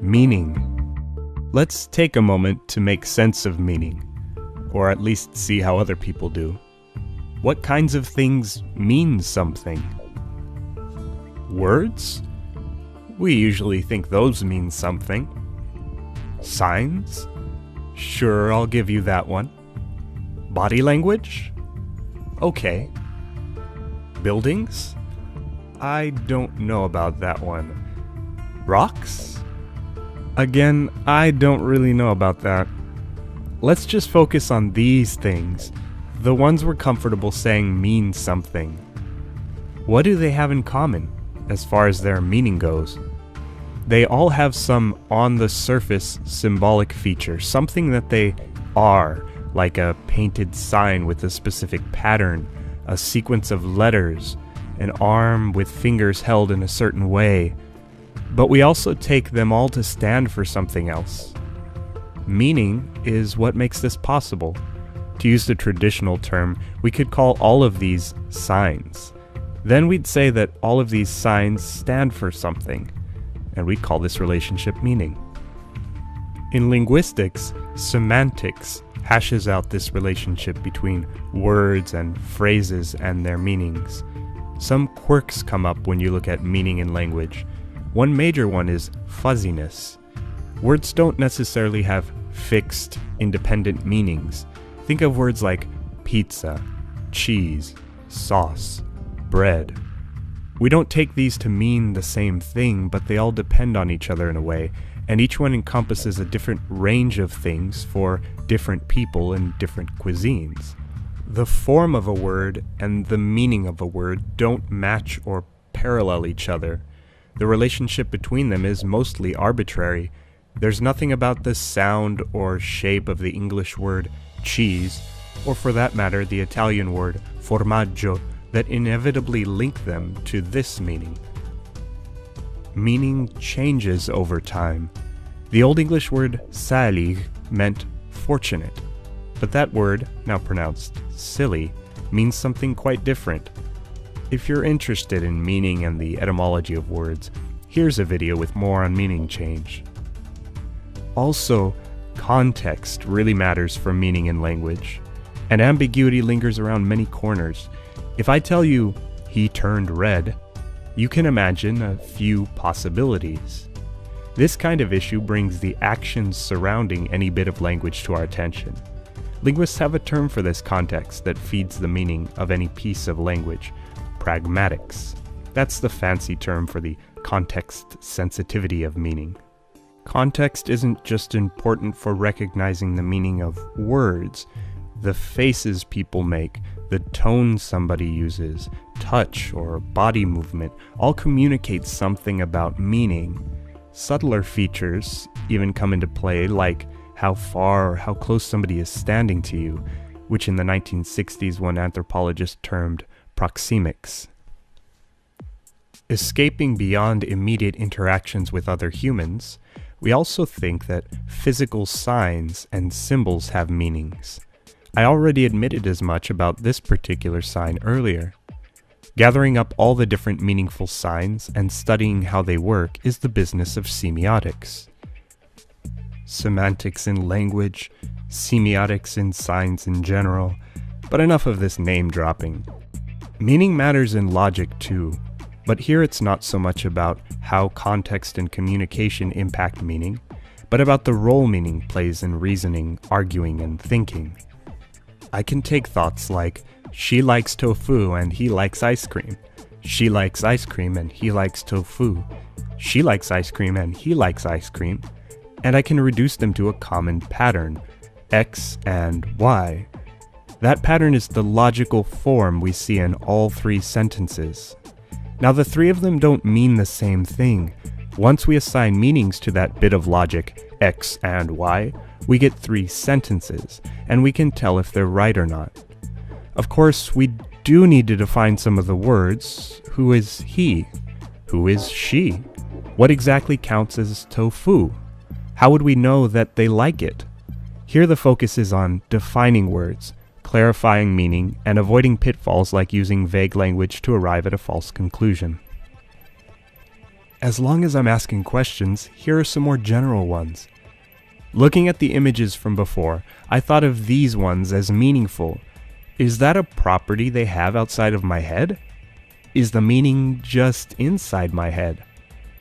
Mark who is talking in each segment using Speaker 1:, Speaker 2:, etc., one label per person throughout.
Speaker 1: Meaning. Let's take a moment to make sense of meaning, or at least see how other people do. What kinds of things mean something? Words? We usually think those mean something. Signs? Sure, I'll give you that one. Body language? Okay. Buildings? I don't know about that one. Rocks? Again, I don't really know about that. Let's just focus on these things, the ones we're comfortable saying mean something. What do they have in common, as far as their meaning goes? They all have some on-the-surface symbolic feature, something that they are, like a painted sign with a specific pattern, a sequence of letters, an arm with fingers held in a certain way. But we also take them all to stand for something else. Meaning is what makes this possible. To use the traditional term, we could call all of these signs. Then we'd say that all of these signs stand for something, and we'd call this relationship meaning. In linguistics, semantics hashes out this relationship between words and phrases and their meanings. Some quirks come up when you look at meaning in language. One major one is fuzziness. Words don't necessarily have fixed, independent meanings. Think of words like pizza, cheese, sauce, bread. We don't take these to mean the same thing, but they all depend on each other in a way, and each one encompasses a different range of things for different people and different cuisines. The form of a word and the meaning of a word don't match or parallel each other. The relationship between them is mostly arbitrary. There's nothing about the sound or shape of the English word cheese, or for that matter the Italian word formaggio, that inevitably link them to this meaning. Meaning changes over time. The Old English word salig meant fortunate, but that word, now pronounced silly, means something quite different. If you're interested in meaning and the etymology of words, here's a video with more on meaning change. Also, context really matters for meaning in language, and ambiguity lingers around many corners. If I tell you, he turned red, you can imagine a few possibilities. This kind of issue brings the actions surrounding any bit of language to our attention. Linguists have a term for this context that feeds the meaning of any piece of language: pragmatics. That's the fancy term for the context sensitivity of meaning. Context isn't just important for recognizing the meaning of words. The faces people make, the tone somebody uses, touch or body movement, all communicate something about meaning. Subtler features even come into play, like how far or how close somebody is standing to you, which in the 1960s one anthropologist termed proxemics. Escaping beyond immediate interactions with other humans, we also think that physical signs and symbols have meanings. I already admitted as much about this particular sign earlier. Gathering up all the different meaningful signs and studying how they work is the business of semiotics. Semantics in language, semiotics in signs in general, but enough of this name dropping. Meaning matters in logic too, but here it's not so much about how context and communication impact meaning, but about the role meaning plays in reasoning, arguing, and thinking. I can take thoughts like, she likes tofu and he likes ice cream. She likes ice cream and he likes tofu. She likes ice cream and he likes ice cream. And I can reduce them to a common pattern, X and Y. That pattern is the logical form we see in all three sentences. Now the three of them don't mean the same thing. Once we assign meanings to that bit of logic, X and Y, we get three sentences, and we can tell if they're right or not. Of course, we do need to define some of the words. Who is he? Who is she? What exactly counts as tofu? How would we know that they like it? Here the focus is on defining words, clarifying meaning, and avoiding pitfalls like using vague language to arrive at a false conclusion. As long as I'm asking questions, here are some more general ones. Looking at the images from before, I thought of these ones as meaningful. Is that a property they have outside of my head? Is the meaning just inside my head?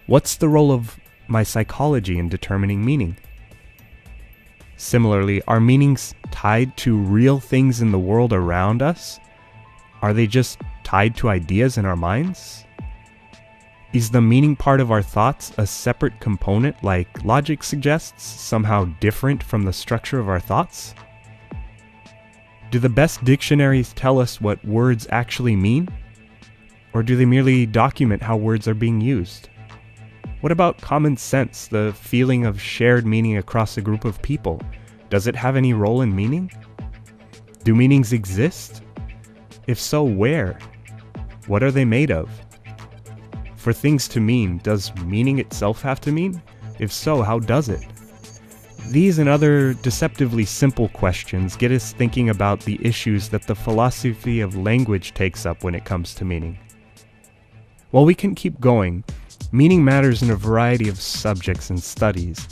Speaker 1: What's the role of my psychology in determining meaning? Similarly, are meanings tied to real things in the world around us? Are they just tied to ideas in our minds? Is the meaning part of our thoughts a separate component like logic suggests, somehow different from the structure of our thoughts? Do the best dictionaries tell us what words actually mean? Or do they merely document how words are being used? What about common sense, the feeling of shared meaning across a group of people? Does it have any role in meaning? Do meanings exist? If so, where? What are they made of? For things to mean, does meaning itself have to mean? If so, how does it? These and other deceptively simple questions get us thinking about the issues that the philosophy of language takes up when it comes to meaning. While we can keep going, meaning matters in a variety of subjects and studies,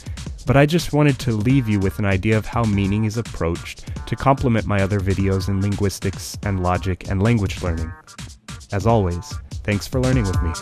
Speaker 1: but I just wanted to leave you with an idea of how meaning is approached to complement my other videos in linguistics and logic and language learning. As always, thanks for learning with me.